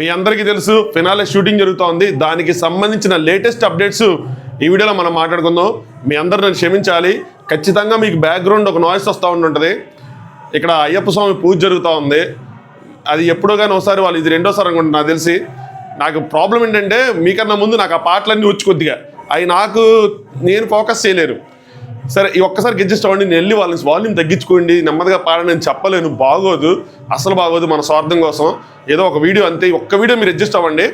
మీ అందరికీ తెలుసు finale shooting జరుగుతోంది. దానికి సంబంధించిన లేటెస్ట్ అప్డేట్స్ ఈ వీడియోలో మనం మాట్లాడుకుందాం. మీ అందరూ నన్ను క్షమించాలి. ఖచ్చితంగా మీకు బ్యాక్గ్రౌండ్ ఒక నాయిస్ వస్తూ ఉంటుంది. ఇక్కడ అయ్యప్ప స్వామి పూజ జరుగుతూ ఉంది. అది ఎప్పుడో కానీ ఒకసారి వాళ్ళు ఇది రెండోసారి అనుకుంటున్నా నాకు తెలిసి. నాకు ప్రాబ్లం ఏంటంటే మీకన్నా ముందు నాకు ఆ పాటలన్నీ వచ్చి కొద్దిగా అవి నేను ఫోకస్ చేయలేరు. సరే ఈ ఒక్కసారి అడ్జస్ట్ అవ్వండి. నేను వెళ్ళి వాళ్ళని వాల్యూమ్ తగ్గించుకోండి, నెమ్మదిగా పాడని నేను చెప్పలేను. బాగోదు, అసలు బాగోదు. మన స్వార్థం కోసం ఏదో ఒక వీడియో అంతే. ఒక్క వీడియో మీరు అడ్జస్ట్ అవ్వండి.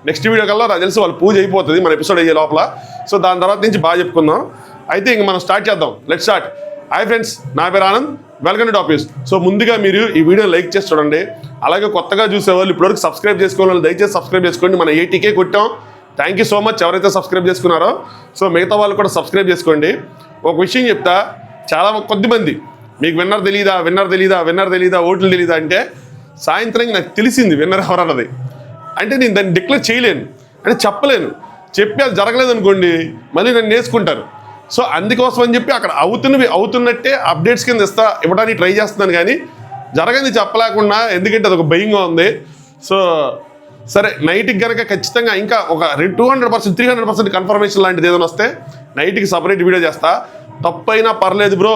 నెక్స్ట్ వీడియో కల్లా నాకు తెలిసి వాళ్ళు పూజ అయిపోతుంది మన ఎపిసోడ్ అయ్యే లోపల. సో దాని తర్వాత నుంచి బాగా చెప్పుకుందాం. అయితే ఇంక మనం స్టార్ట్ చేద్దాం. Let's start. హాయ్ ఫ్రెండ్స్, నా పేరు Anand. Welcome to topics. So ముందుగా మీరు ఈ వీడియో లైక్ చేసి చూడండి. అలాగే కొత్తగా చూసేవాళ్ళు ఇప్పటివరకు సబ్స్క్రైబ్ చేసుకోవాలి, దయచేసి సబ్స్క్రైబ్ చేసుకోండి. మన 80K కొట్టాం. థ్యాంక్ యూ సో మచ్ ఎవరైతే సబ్స్క్రైబ్ చేసుకున్నారో. సో మిగతా వాళ్ళు కూడా సబ్స్క్రైబ్ చేసుకోండి. ఒక విషయం చెప్తా, చాలా కొద్దిమంది మీకు విన్నర్ తెలీదా ఓట్లు తెలీదా అంటే సాయంత్రం నాకు తెలిసింది విన్నర్ ఎవరన్నది. అంటే నేను దాన్ని డిక్లేర్ చేయలేను, అంటే చెప్పలేను. చెప్పి అది జరగలేదు అనుకోండి మళ్ళీ నన్ను నేర్చుకుంటారు. సో అందుకోసం అని చెప్పి అక్కడ అవుతున్నట్టే అప్డేట్స్ కింద ఇవ్వడానికి ట్రై చేస్తున్నాను, కానీ జరగంది చెప్పలేకుండా, ఎందుకంటే అదొక భయంగా ఉంది. సో సరే, నైట్కి కనుక ఖచ్చితంగా ఇంకా ఒక 200%, 300% కన్ఫర్మేషన్ లాంటిది ఏదైనా వస్తే నైట్కి సపరేట్ వీడియో చేస్తా. తప్పైనా పర్లేదు బ్రో,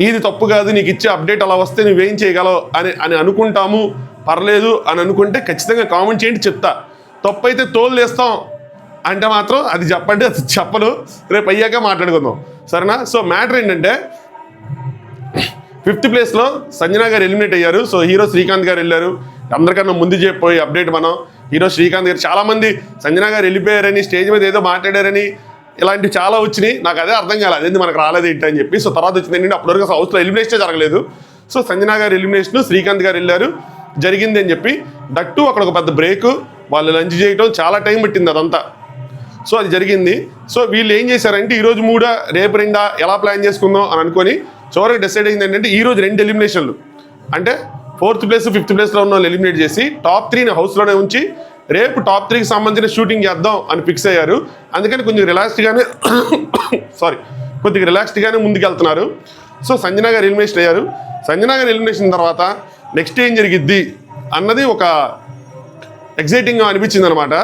నీది తప్పు కాదు, నీకు ఇచ్చే అప్డేట్ అలా వస్తే నువ్వేం చేయగలవు అని అనుకుంటాము. పర్లేదు అని అనుకుంటే ఖచ్చితంగా కామెంట్ చేయండి, చెప్తా. తప్పు అయితే తోలు వేస్తాం అంటే మాత్రం అది చెప్పండి, అది చెప్పను. రేపు అయ్యాక మాట్లాడుకుందాం, సరేనా? సో మ్యాటర్ ఏంటంటే 5th ప్లేస్లో సంజన గారు ఎలిమినేట్ అయ్యారు. సో హీరో శ్రీకాంత్ గారు వెళ్ళారు. అందరికన్నా ముందు చెప్పిపోయి అప్డేట్ మనం హీరో శ్రీకాంత్ గారు. చాలామంది సంజన గారు వెళ్ళిపోయారని, స్టేజ్ మీద ఏదో మాట్లాడారని ఇలాంటివి చాలా వచ్చినాయి. నాకు అదే అర్థం కాలేదు, అదేంటి మనకు రాలేదు ఏంటి అని చెప్పి. సో తర్వాత వచ్చింది ఏంటంటే అప్పటివరకు హౌస్లో ఎలిమినేషన్ జరగలేదు. సో సంజన గారు ఎలిమినేషన్, శ్రీకాంత్ గారు వెళ్ళారు, జరిగింది అని చెప్పి. దట్టు అక్కడ ఒక పెద్ద బ్రేక్, వాళ్ళు లంచ్ చేయటం చాలా టైం పట్టింది అదంతా. సో అది జరిగింది. సో వీళ్ళు ఏం చేశారంటే ఈరోజు 3 రేపు 2 ఎలా ప్లాన్ చేసుకుందాం అని అనుకొని చివరికి డిసైడ్ అయింది ఏంటంటే ఈరోజు 2 ఎలిమినేషన్లు. అంటే 4th ప్లేస్ 5th ప్లేస్లో ఉన్న వాళ్ళు ఎలిమినేట్ చేసి టాప్ 3ని హౌస్లోనే ఉంచి రేపు టాప్ 3కి సంబంధించిన షూటింగ్ చేద్దాం అని ఫిక్స్ అయ్యారు. అందుకని కొద్దిగా రిలాక్స్డ్గానే ముందుకెళ్తున్నారు. సో సంజన గారు ఎలిమినేషన్ అయ్యారు. సంజన గారు ఎలిమినేషన్ తర్వాత నెక్స్ట్ ఏం జరిగిద్ది అన్నది ఒక ఎగ్జైటింగ్గా అనిపించింది అనమాట.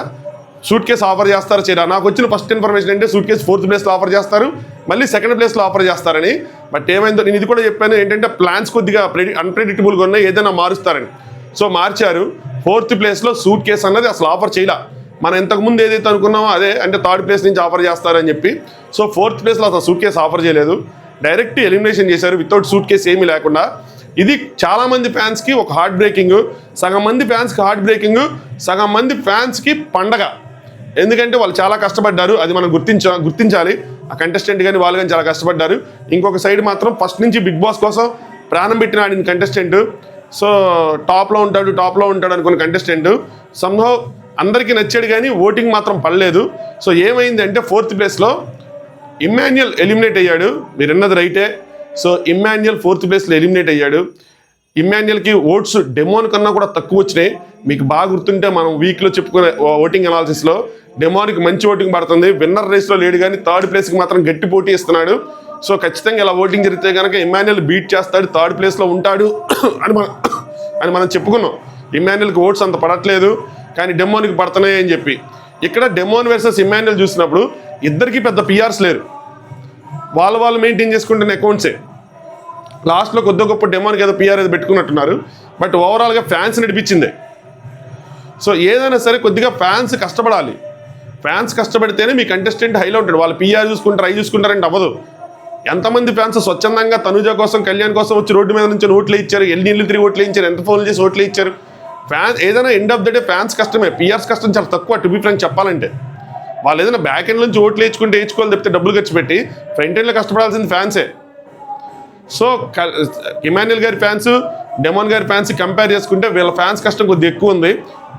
సూట్ కేసు ఆఫర్ చేస్తారు చేయరా. నాకు వచ్చిన ఫస్ట్ ఇన్ఫర్మేషన్ అంటే సూట్ కేసు 4th ప్లేస్లో ఆఫర్ చేస్తారు, మళ్ళీ 2nd ప్లేస్లో ఆఫర్ చేస్తారని. బట్ ఏమైందో నేను ఇది కూడా చెప్పాను ఏంటంటే ప్లాన్స్ కొద్దిగా అన్ప్రెడిక్టబుల్గా ఉన్నాయి, ఏదైనా మారుస్తారని. సో మార్చారు. 4th ప్లేస్లో సూట్ కేసు అన్నది అసలు ఆఫర్ చేయలే. మనం ఇంతకుముందు ఏదైతే అనుకున్నామో అదే, అంటే 3rd ప్లేస్ నుంచి ఆఫర్ చేస్తారని చెప్పి. సో 4th ప్లేస్లో అసలు సూట్ కేసు ఆఫర్ చేయలేదు, డైరెక్ట్ ఎలిమినేషన్ చేశారు వితౌట్ సూట్ కేసు ఏమీ లేకుండా. ఇది చాలామంది ఫ్యాన్స్కి ఒక హార్ట్ బ్రేకింగ్. సగం మంది ఫ్యాన్స్కి హార్ట్ బ్రేకింగ్, సగం మంది ఫ్యాన్స్కి పండగ. ఎందుకంటే వాళ్ళు చాలా కష్టపడ్డారు, అది మనం గుర్తించాలి. ఆ కంటెస్టెంట్ కానీ వాళ్ళు కానీ చాలా కష్టపడ్డారు. ఇంకొక సైడ్ మాత్రం ఫస్ట్ నుంచి బిగ్ బాస్ కోసం ప్రాణం పెట్టిన ఆడిన కంటెస్టెంట్. సో టాప్లో ఉంటాడు అనుకున్న కంటెస్టెంట్ సంహౌ అందరికీ నచ్చాడు, కానీ ఓటింగ్ మాత్రం పడలేదు. సో ఏమైంది అంటే 4th ప్లేస్లో ఇమ్మాన్యుయల్ ఎలిమినేట్ అయ్యాడు. మీరు అన్నది రైటే. సో ఇమ్మాన్యుయల్ 4th ప్లేస్లో ఎలిమినేట్ అయ్యాడు. ఇమ్మాన్యుయల్కి ఓట్స్ డెమోన్ కన్నా కూడా తక్కువ వచ్చినాయి. మీకు బాగా గుర్తుంటే మనం వీక్లో చెప్పుకునే ఓటింగ్ అనాలిసిస్లో డెమోన్కి మంచి ఓటింగ్ పడుతుంది. విన్నర్ రేస్లో లేడు, కానీ 3rd ప్లేస్కి మాత్రం గట్టి పోటీ ఇస్తున్నాడు. సో ఖచ్చితంగా ఇలా ఓటింగ్ జరిగితే కనుక ఇమ్మాన్యుయల్ బీట్ చేస్తాడు, 3rd ప్లేస్లో ఉంటాడు అని మనం చెప్పుకున్నాం. ఇమ్మాన్యుయల్కి ఓట్స్ అంత పడట్లేదు, కానీ డెమోన్కి పడుతున్నాయి అని చెప్పి. ఇక్కడ డెమోన్ వర్సెస్ ఇమ్మాన్యుయల్ చూసినప్పుడు ఇద్దరికి పెద్ద పిఆర్స్ లేరు, వాళ్ళు మెయింటైన్ చేసుకుంటున్న అకౌంట్సే. లాస్ట్లో కొద్ది గొప్ప డెమోన్కి ఏదో పిఆర్ ఏదో పెట్టుకున్నట్టున్నారు, బట్ ఓవరాల్గా ఫ్యాన్స్ నడిపించిందే. సో ఏదైనా సరే కొద్దిగా ఫ్యాన్స్ కష్టపడాలి. ఫ్యాన్స్ కష్టపడితేనే మీ కంటెస్టెంట్ హైలో ఉంటాడు. వాళ్ళు పిఆర్ చూసుకుంటారంటే అవ్వదు. ఎంతమంది ఫ్యాన్స్ స్వచ్ఛందంగా తనుజ కోసం, కళ్యాణ్ కోసం వచ్చి రోడ్డు మీద నుంచి ఓట్లు ఇచ్చారు, ఎల్నీళ్ళు తిరిగి ఓట్లు ఇచ్చారు, ఎంత ఫోన్లు చేసి ఓట్లు ఇచ్చారు. ఫ్యాన్స్ ఏదైనా end of the day fans కష్టమే, పిఆర్స్ కష్టం చాలా తక్కువ. టు బి ఫ్రాంక్ చెప్పాలంటే వాళ్ళు ఏదైనా బ్యాక్ ఎండ్ నుంచి ఓట్లు వేయించుకోవాలి తప్పితే డబ్బులు ఖర్చు పెట్టి ఫ్రంట్ ఎండ్లో కష్టపడాల్సింది ఫ్యాన్సే. సో ఇమాన్యుయల్ గారి ఫ్యాన్స్, డెమోన్ గారి ఫ్యాన్స్ కంపేర్ చేసుకుంటే వీళ్ళ ఫ్యాన్స్ కష్టం కొద్దిగా ఎక్కువ ఉంది.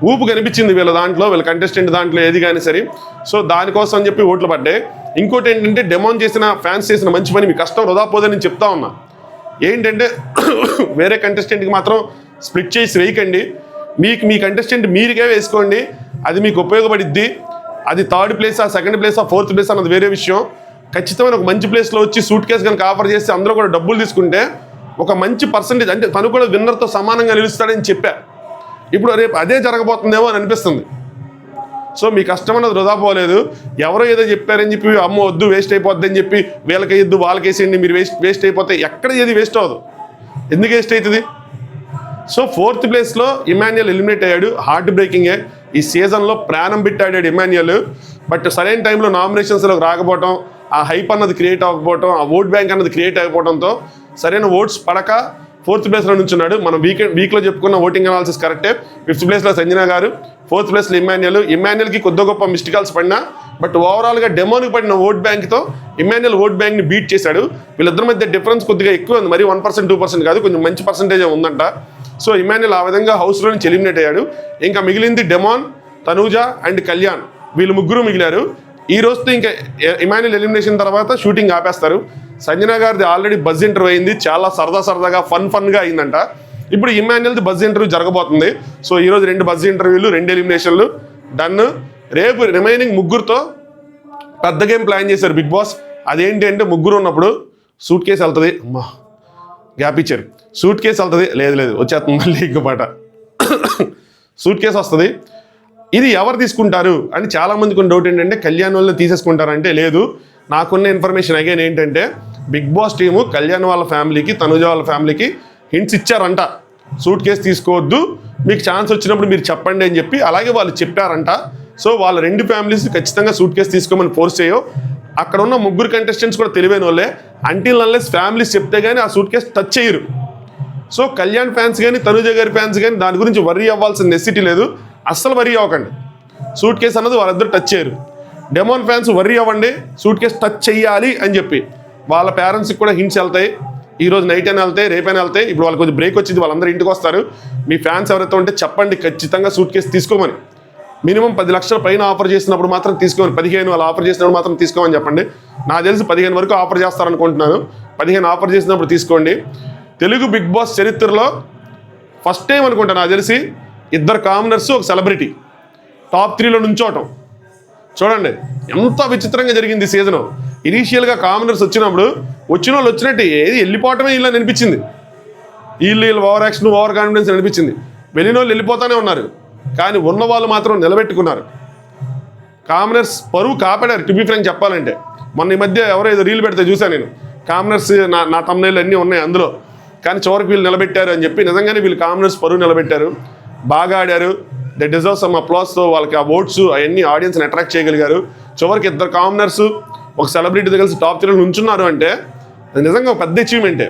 ఊపు కనిపించింది వీళ్ళ కంటెస్టెంట్ దాంట్లో ఏది కానీ సరే. సో దానికోసం అని చెప్పి ఓట్లు పడ్డాయి. ఇంకోటి ఏంటంటే డెమోన్ ఫ్యాన్స్ చేసిన మంచి పని, మీ కష్టం వృధా పోదని నేను చెప్తా ఉన్నా. ఏంటంటే వేరే కంటెస్టెంట్కి మాత్రం స్ప్లిట్ చేసి వేయకండి. మీ కంటెస్టెంట్ మీరుగా వేసుకోండి, అది మీకు ఉపయోగపడిద్ది. అది 3rd ప్లేసా, 2nd ప్లేసా, 4th ప్లేస్ అన్నది వేరే విషయం. ఖచ్చితమైన ఒక మంచి ప్లేస్లో వచ్చి సూట్ కేసు కనుక ఆఫర్ చేసి అందరూ కూడా డబ్బులు తీసుకుంటే ఒక మంచి పర్సంటేజ్, అంటే తను కూడా విన్నర్తో సమానంగా నిలుస్తాడని చెప్పా. ఇప్పుడు రేపు అదే జరగబోతుందేమో అని అనిపిస్తుంది. సో మీ కష్టం అన్నది వృధా పోలేదు. ఎవరో ఏదో చెప్పారని చెప్పి అమ్మ వద్దు వేస్ట్ అయిపోద్ది అని చెప్పి వీళ్ళకి వేయద్దు వాళ్ళకి వేసేయండి మీరు వేస్ట్ అయిపోతే ఎక్కడ ఏది వేస్ట్ అవ్వదు. ఎందుకు వేస్ట్ అవుతుంది? సో 4th ప్లేస్లో ఇమాన్యుయల్ ఎలిమినేట్ అయ్యాడు. హార్ట్ బ్రేకింగే. ఈ సీజన్లో ప్రాణం పెట్టి ఆడాడు ఇమాన్యుయల్. బట్ సరైన టైంలో నామినేషన్స్లోకి రాకపోవడం, ఆ హైప్ అన్నది క్రియేట్ అవ్వకపోవడం, ఆ ఓట్ బ్యాంక్ అన్నది క్రియేట్ అయిపోవడంతో సరైన ఓట్స్ పడక 4th ప్లేస్లో నుంచున్నాడు. మనం వీక్లో చెప్పుకున్న ఓటింగ్ అనాలిసిస్ కరెక్టే. 5th ప్లేస్లో సంజన గారు, 4th ప్లేస్లో ఇమాన్యుయల్కి కొద్ది గొప్ప మిస్టికల్స్ పడినా బట్ ఓవరాల్గా డెమోన్కి పడిన ఓట్ బ్యాంక్తో ఇమాన్యుయల్ ఓట్ బ్యాంక్ని బీట్ చేశాడు. వీళ్ళిద్దరి మధ్య డిఫరెన్స్ కొద్దిగా ఎక్కువ ఉంది. మరి 1% 2% కాదు, కొంచెం మంచి పర్సెంటేజ్ ఉందంట. సో ఇమాన్యుయల్ ఆ విధంగా హౌస్లో నుంచి ఎలిమినేట్ అయ్యాడు. ఇంకా మిగిలింది డెమాన్, తనూజ అండ్ కళ్యాణ్. వీళ్ళు ముగ్గురు మిగిలారు. ఈ రోజుతో ఇంకా ఇమాన్యుయల్ ఎలిమినేషన్ తర్వాత షూటింగ్ ఆపేస్తారు. సంజన గారిది ఆల్రెడీ బజ్ ఇంటర్వ్యూ అయింది. చాలా సరదాగా ఫన్గా అయిందంట. ఇప్పుడు ఇమాన్యుయల్ది బజ్ ఇంటర్వ్యూ జరగబోతుంది. సో ఈరోజు 2 బజ్ ఇంటర్వ్యూలు, 2 ఎలిమినేషన్లు డన్. రేపు రిమైనింగ్ ముగ్గురుతో పెద్ద గేమ్ ప్లాన్ చేశారు బిగ్ బాస్. అదేంటి అంటే ముగ్గురు ఉన్నప్పుడు సూట్ కేసు వెళ్తుంది. అమ్మా గ్యాప్ ఇచ్చారు. సూట్ కేసు వెళ్తుంది. లేదు వచ్చేస్తుంది మళ్ళీ ఇంకమాట. సూట్ కేసు వస్తుంది. ఇది ఎవరు తీసుకుంటారు అని చాలామందికి ఉన్న డౌట్ ఏంటంటే కళ్యాణ్ వాళ్ళని తీసేసుకుంటారంటే లేదు. నాకున్న ఇన్ఫర్మేషన్ అగైన్ ఏంటంటే బిగ్ బాస్ టీము కళ్యాణ్ వాళ్ళ ఫ్యామిలీకి, తనుజ వాళ్ళ ఫ్యామిలీకి హింట్స్ ఇచ్చారంట. సూట్ కేసు తీసుకోవద్దు, మీకు ఛాన్స్ వచ్చినప్పుడు మీరు చెప్పండి అని చెప్పి అలాగే వాళ్ళు చెప్పారంట. సో వాళ్ళ 2 ఫ్యామిలీస్ ఖచ్చితంగా సూట్ కేసు తీసుకోమని ఫోర్స్ చేయో. అక్కడ ఉన్న ముగ్గురు కంటెస్టెంట్స్ కూడా తెలివైన వాళ్ళే. అంటిల్ అన్లెస్ ఫ్యామిలీస్ చెప్తే కానీ ఆ సూట్ కేసు టచ్ చేయరు. సో కళ్యాణ్ ఫ్యాన్స్ కానీ తనుజ గారి ఫ్యాన్స్ కానీ దాని గురించి వర్రీ అవ్వాల్సిన నెసిటీ లేదు. అస్సలు వర్రీ అవ్వకండి. సూట్ కేసు అన్నది వాళ్ళిద్దరు టచ్ చేయరు. డెమోన్ ఫ్యాన్స్ వర్రీ అవ్వండి, సూట్ కేసు టచ్ చెయ్యాలి అని చెప్పి. వాళ్ళ పేరెంట్స్కి కూడా హింట్స్ వెళ్తాయి. ఈరోజు నైట్ అయినా వెళ్తాయి, రేపైనా వెళ్తాయి. ఇప్పుడు వాళ్ళకి కొంచెం బ్రేక్ వచ్చింది, వాళ్ళందరూ ఇంటికి వస్తారు. మీ ఫ్యాన్స్ ఎవరైతే ఉంటే చెప్పండి ఖచ్చితంగా సూట్ కేసు తీసుకోమని. మినిమం 10 లక్షల పైన ఆఫర్ చేసినప్పుడు మాత్రం తీసుకోమని, 15 వాళ్ళు ఆఫర్ చేసినప్పుడు మాత్రం తీసుకోమని చెప్పండి. నాకు తెలిసి 15 వరకు ఆఫర్ చేస్తారనుకుంటున్నాను. 15 ఆఫర్ చేసినప్పుడు తీసుకోండి. తెలుగు బిగ్ బాస్ చరిత్రలో ఫస్ట్ టైం అనుకుంటా నాకు తెలిసి 2 కామనర్స్, ఒక సెలబ్రిటీ టాప్ 3లో నుంచోవటం. చూడండి ఎంత విచిత్రంగా జరిగింది ఈ సీజను. ఇనీషియల్గా కామనర్స్ వచ్చినప్పుడు వచ్చిన వాళ్ళు వచ్చినట్టు ఏది వెళ్ళిపోవటమే ఇలా అనిపించింది. వీళ్ళు ఓవర్ యాక్షన్, ఓవర్ కాన్ఫిడెన్స్ అనిపించింది. వెళ్ళిన వాళ్ళు వెళ్ళిపోతానే ఉన్నారు, కానీ ఉన్న వాళ్ళు మాత్రం నిలబెట్టుకున్నారు. కామనర్స్ పరువు కాపాడారు. టు బి ఫ్రాంక్ చెప్పాలంటే మొన్న ఈ మధ్య ఎవరో ఏదో రీల్ పెడితే చూశాను నేను. కామనర్స్ నా తమ్ముళ్ళు అన్నీ ఉన్నాయి అందులో, కానీ చివరికి వీళ్ళు నిలబెట్టారు అని చెప్పి. నిజంగానే వీళ్ళు కామనర్స్ పరువు నిలబెట్టారు, బాగా ఆడారు. దే డిజర్వ్ సమ్ అప్లాస్తో వాళ్ళకి ఆ ఓట్స్ అవన్నీ ఆడియన్స్ని అట్రాక్ట్ చేయగలిగారు. చివరికి 2 కామనర్స్ ఒక సెలబ్రిటీతో కలిసి టాప్ 3లో నుంచున్నారు అంటే అది నిజంగా ఒక పెద్ద అచీవ్మెంటే.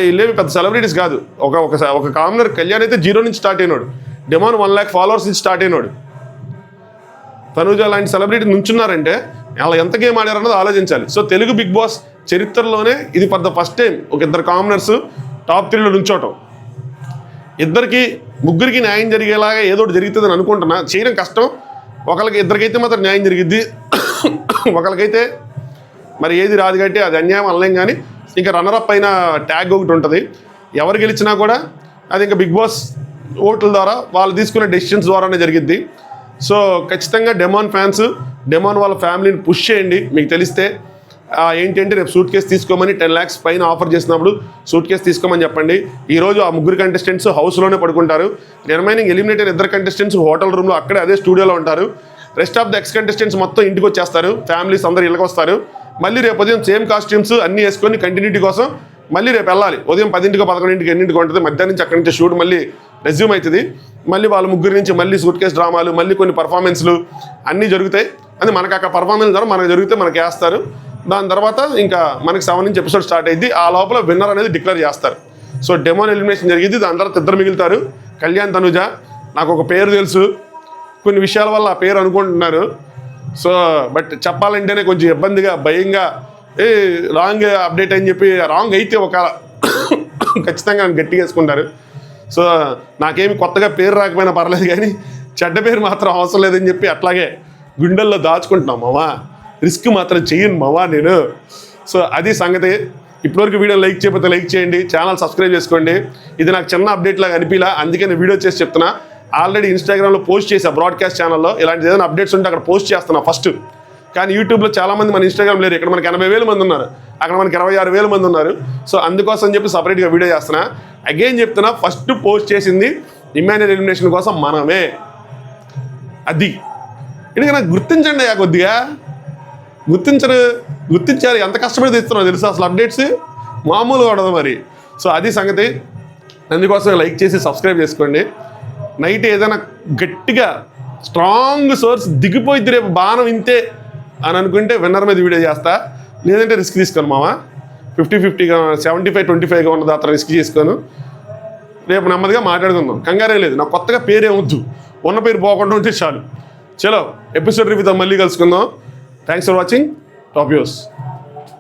వీళ్ళేవి పెద్ద సెలబ్రిటీస్ కాదు. ఒక కామనర్ కళ్యాణ్ అయితే 0 నుంచి స్టార్ట్ అయినాడు. డెమాన్ 1 lakh ఫాలోవర్స్ నుంచి స్టార్ట్ అయినాడు. తనుజ లాంటి సెలబ్రిటీ నుంచున్నారంటే అలా ఎంత గేమ్ ఆడారన్నది ఆలోచించాలి. సో తెలుగు బిగ్ బాస్ చరిత్రలోనే ఇది ఫస్ట్ టైం ఒక 2 కామనర్స్ టాప్ 3లో నుంచోవటం. ముగ్గురికి న్యాయం జరిగేలాగా ఏదో ఒకటి జరుగుతుందని అనుకుంటున్నా. చేయడం కష్టం. ఇద్దరికైతే మాత్రం న్యాయం జరిగిద్ది, ఒకరికైతే మరి ఏది రాదు కాబట్టి అది అన్యాయం అనలేం. కానీ ఇంకా రన్నరప్ అయిన ట్యాగ్ ఒకటి ఉంటుంది. ఎవరు గెలిచినా కూడా అది ఇంకా బిగ్ బాస్ ఓట్ల ద్వారా వాళ్ళు తీసుకునే డెసిషన్స్ ద్వారానే జరిగిద్ది. సో ఖచ్చితంగా డెమాన్ ఫ్యాన్స్, డెమాన్ వాళ్ళ ఫ్యామిలీని పుష్ చేయండి. మీకు తెలిస్తే ఏంటంటే రేపు సూట్ కేసు తీసుకోమని 10 lakhs పైన ఆఫర్ చేసినప్పుడు సూట్ కేసు తీసుకోమని చెప్పండి. ఈరోజు ఆ ముగ్గురు కంటెస్టెంట్స్ హౌస్లోనే పడుకుంటారు. రిమైనింగ్ ఎలిమినేటెడ్ 2 కంటెస్టెంట్స్ హోటల్ రూమ్లో అక్కడే అదే స్టూడియోలో ఉంటారు. Rest of the X contestants మొత్తం ఇంటికి వచ్చేస్తారు. ఫ్యామిలీస్ అందరూ ఇళ్ళకి వస్తారు. మళ్ళీ రేపు ఉదయం సేమ్ కాస్ట్యూమ్స్ అన్నీ వేసుకొని కంటిన్యూటీ కోసం మళ్ళీ రేపు వెళ్ళాలి. ఉదయం 10ంటికో 11ంటికి ఎన్నింటికి ఉంటుంది. మధ్యాహ్నం నుంచి అక్కడి నుంచి షూట్ మళ్ళీ రెజ్యూమ్ అవుతుంది. మళ్ళీ వాళ్ళ ముగ్గురు నుంచి మళ్ళీ సూట్ కేసు డ్రామాలు, మళ్ళీ కొన్ని పర్ఫార్మెన్స్లు అన్నీ జరుగుతాయి. అది మనకు అక్కడ పర్ఫార్మెన్స్ ద్వారా మనకు జరిగితే మనకు వేస్తారు. దాని తర్వాత ఇంకా మనకి 7 నుంచి ఎపిసోడ్ స్టార్ట్ అయ్యింది. ఆ లోపల విన్నర్ అనేది డిక్లేర్ చేస్తారు. సో డెమోన్ ఎలిమినేషన్ జరిగింది. దాని తర్వాత 2 మిగులుతారు, కళ్యాణ్, తనుజ. నాకు ఒక పేరు తెలుసు, కొన్ని విషయాల వల్ల ఆ పేరు అనుకుంటున్నారు. సో బట్ చెప్పాలంటేనే కొంచెం ఇబ్బందిగా, భయంగా, రాంగ్ అప్డేట్ అని చెప్పి రాంగ్ అయితే ఒక ఖచ్చితంగా గట్టిగా వేసుకుంటారు. సో నాకేమి కొత్తగా పేరు రాకపోయినా పర్లేదు, కానీ చెడ్డ పేరు మాత్రం అవసరం లేదని చెప్పి అట్లాగే గుండెల్లో దాచుకుంటున్నాం. మావా రిస్క్ మాత్రం చెయ్యను మావా నేను. సో అది సంగతి. ఇప్పటివరకు వీడియో లైక్ చేయకపోతే లైక్ చేయండి, ఛానల్ సబ్స్క్రైబ్ చేసుకోండి. ఇది నాకు చిన్న అప్డేట్ లాగా అనిపిలా, అందుకే నేను వీడియో చేసి చెప్తున్నా. ఆల్రెడీ ఇన్స్టాగ్రామ్లో పోస్ట్ చేసా, బ్రాడ్కాస్ట్ ఛానల్లో ఇలాంటి ఏదైనా అప్డేట్స్ ఉంటే అక్కడ పోస్ట్ చేస్తున్నా ఫస్ట్. కానీ యూట్యూబ్లో చాలామంది మన ఇన్స్టాగ్రామ్ లేరు. ఇక్కడ మనకి 80,000 మంది ఉన్నారు, అక్కడ మనకి 26,000 మంది ఉన్నారు. సో అందుకోసం చెప్పి సపరేట్గా వీడియో చేస్తున్నా. అగైన్ చెప్తున్నా, ఫస్ట్ పోస్ట్ చేసింది ఇమాన్యుయల్ ఎలిమినేషన్ కోసం మనమే. అది ఎందుకంటే నాకు గుర్తించండి కొద్దిగా గుర్తించారు. ఎంత కష్టపడి తెస్తున్నావు తెలుసా అసలు అప్డేట్స్ మామూలుగా ఉండదు మరి. సో అది సంగతి. అందుకోసం లైక్ చేసి సబ్స్క్రైబ్ చేసుకోండి. నైట్ ఏదైనా గట్టిగా స్ట్రాంగ్ సోర్స్ దిగిపోయిద్ది రేపు బాణం ఇంతే అని అనుకుంటే విన్నర్ మీద వీడియో చేస్తా. లేదంటే రిస్క్ తీసుకోను మామ. 50-50గా 75-25గా ఉన్నది అతను రిస్క్ చేసుకోను. రేపు నెమ్మదిగా మాట్లాడుకుందాం. కంగారే లేదు. నాకు కొత్తగా పేరే వద్దు, ఉన్న పేరు పోకుండా ఉంటే చాలు. చలో ఎపిసోడ్ రివ్యూతో మళ్ళీ కలుసుకుందాం. Thanks for watching. Top news.